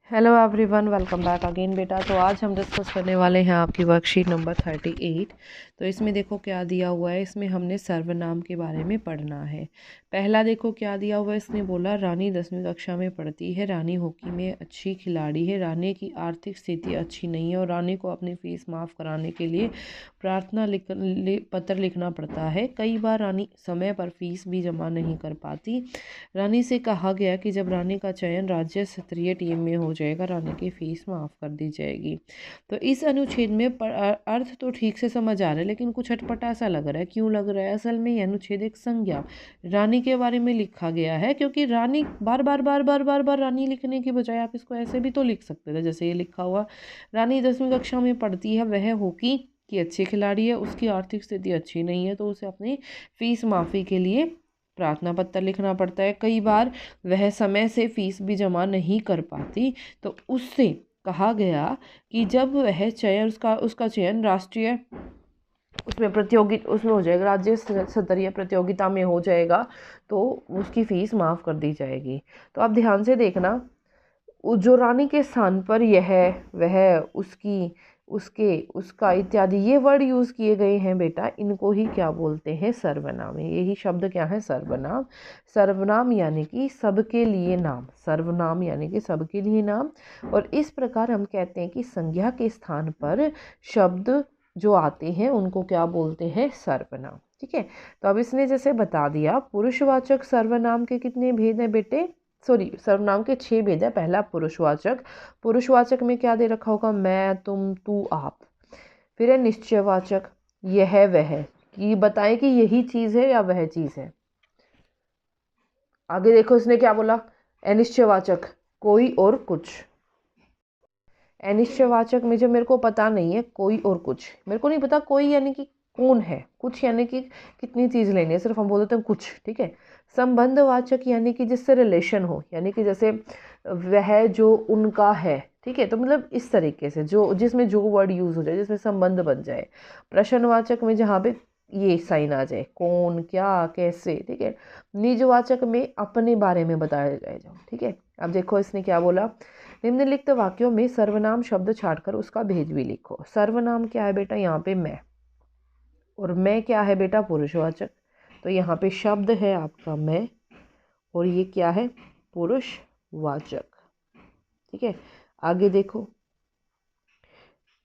Hello everyone, welcome back again बेटा। तो आज हम डिस्कस करने वाले हैं आपकी वर्कशीट नंबर 38। तो इसमें देखो क्या दिया हुआ है। इसमें हमने सर्वनाम के बारे में पढ़ना है। पहला देखो क्या दिया हुआ है। इसने बोला रानी 10वीं कक्षा में पढ़ती है, रानी हॉकी में अच्छी खिलाड़ी है, रानी की आर्थिक स्थिति अच्छी नहीं है और रानी को अपनी फीस माफ़ कराने के लिए प्रार्थना पत्र लिखना पड़ता है। कई बार रानी समय पर फीस भी जमा नहीं कर पाती। रानी से कहा गया कि जब रानी का चयन राज्य स्तरीय टीम में हो जाएगा, रानी की फीस माफ़ कर दी जाएगी। तो इस अनुच्छेद में अर्थ तो ठीक से समझ आ रहा है, लेकिन कुछ अटपटा सा लग रहा है। क्यों लग रहा है? असल में यह अनुच्छेद एक संज्ञा रानी के बारे में लिखा गया है, क्योंकि रानी बार बार बार बार बार बार रानी लिखने की बजाय आप इसको ऐसे भी तो लिख सकते थे, जैसे ये लिखा हुआ रानी 10वीं कक्षा में पढ़ती है, वह हॉकी की अच्छी खिलाड़ी है, उसकी आर्थिक स्थिति अच्छी नहीं है, तो उसे अपनी फीस माफ़ी के लिए प्रार्थना पत्र लिखना पड़ता है। कई बार वह समय से फीस भी जमा नहीं कर पाती, तो उससे कहा गया कि जब वह चयन उसका चयन राष्ट्रीय उसमें हो जाएगा, राज्य स्तरीय प्रतियोगिता में हो जाएगा, तो उसकी फीस माफ़ कर दी जाएगी। तो आप ध्यान से देखना, जो रानी के स्थान पर यह वह उसकी उसके उसका इत्यादि ये वर्ड यूज़ किए गए हैं बेटा, इनको ही क्या बोलते हैं? सर्वनाम। यही शब्द क्या है? सर्वनाम। सर्वनाम यानी कि सबके लिए नाम, सर्वनाम यानी कि सबके लिए नाम। और इस प्रकार हम कहते हैं कि संज्ञा के स्थान पर शब्द जो आते हैं उनको क्या बोलते हैं? सर्वनाम। ठीक है। तो अब इसने जैसे बता दिया, पुरुषवाचक सर्वनाम के कितने भेद हैं बेटे? सर्वनाम के 6 भेद है। पहला पुरुषवाचक। पुरुषवाचक में क्या दे रखा होगा? मैं, तुम, तू, आप। फिर है निश्चयवाचक, यह वह, कि बताएं कि यही चीज है या वह चीज है। आगे देखो इसने क्या बोला। अनिश्चयवाचक, कोई और कुछ। अनिश्चयवाचक में जब मेरे को पता नहीं है, कोई और कुछ, मेरे को नहीं पता कोई यानी कि कौन है, कुछ यानी कि कितनी चीज लेनी है, सिर्फ हम बोल देते हैं कुछ। ठीक है। संबंधवाचक यानी कि जिससे रिलेशन हो, यानी कि जैसे वह जो उनका है। ठीक है। तो मतलब इस तरीके से जो जिसमें जो वर्ड यूज हो जाए, जिसमें संबंध बन जाए। प्रश्नवाचक में जहाँ पे ये साइन आ जाए, कौन, क्या, कैसे। ठीक है। निजवाचक में अपने बारे में बताया जाएगा। ठीक है। अब देखो इसने क्या बोला। निम्नलिखित वाक्यों में सर्वनाम शब्द छाड़कर उसका भेद भी लिखो। सर्वनाम क्या है बेटा? यहाँ पे मैं, और मैं क्या है बेटा? पुरुषवाचक। तो यहाँ पे शब्द है आपका मैं, और ये क्या है? पुरुषवाचक। ठीक है। आगे देखो,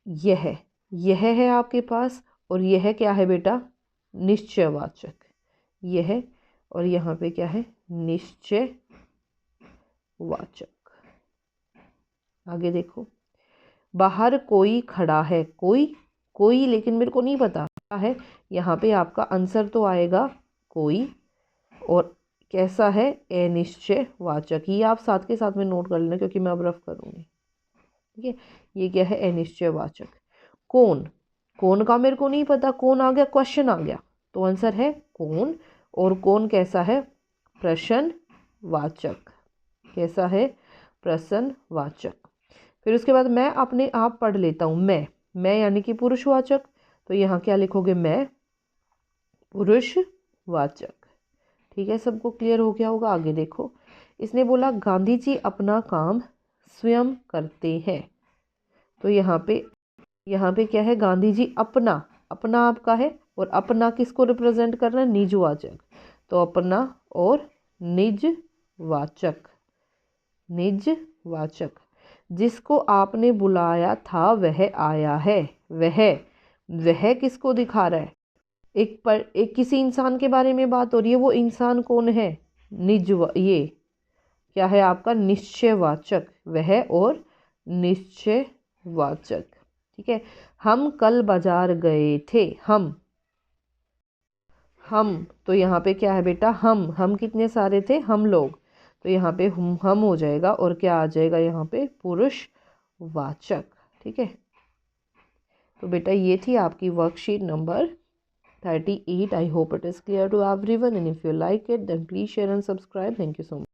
यह है आपके पास, और यह क्या है बेटा? निश्चयवाचक। यह, और यहाँ पे क्या है? निश्चयवाचक। आगे देखो, बाहर कोई खड़ा है, कोई लेकिन मेरे को नहीं पता क्या है। यहाँ पे आपका आंसर तो आएगा कोई, और कैसा है? अनिश्चयवाचक। ये आप साथ के साथ में नोट कर लेना, क्योंकि मैं अब रफ करूँगी। ठीक है। ये क्या है? अनिश्चयवाचक। कौन का मेरे को नहीं पता, कौन आ गया? क्वेश्चन आ गया, तो आंसर है कौन। और कौन कैसा है? प्रश्नवाचक। कैसा है? प्रश्नवाचक। फिर उसके बाद मैं अपने आप पढ़ लेता हूँ। मैं यानी कि पुरुषवाचक, तो यहाँ क्या लिखोगे? मैं, पुरुषवाचक। ठीक है। सबको क्लियर हो गया होगा। आगे देखो, इसने बोला गांधी जी अपना काम स्वयं करते हैं। तो यहाँ पे क्या है? गांधी जी अपना, अपना आपका है, और अपना किसको रिप्रेजेंट कर रहा है? निजवाचक। तो अपना और निजवाचक। निजवाचक। जिसको आपने बुलाया था वह आया है। वह किसको दिखा रहा है? एक किसी इंसान के बारे में बात हो रही है। वो इंसान कौन है? ये क्या है आपका? निश्चयवाचक। वह और निश्चयवाचक। ठीक है। हम कल बाजार गए थे। हम तो यहाँ पे क्या है बेटा? हम कितने सारे थे? हम लोग। तो यहाँ पे हम हो जाएगा, और क्या आ जाएगा यहाँ पे? पुरुषवाचक। ठीक है। तो बेटा ये थी आपकी worksheet number 38. I hope it is clear to everyone, and if you like it then please share and subscribe. Thank you so much.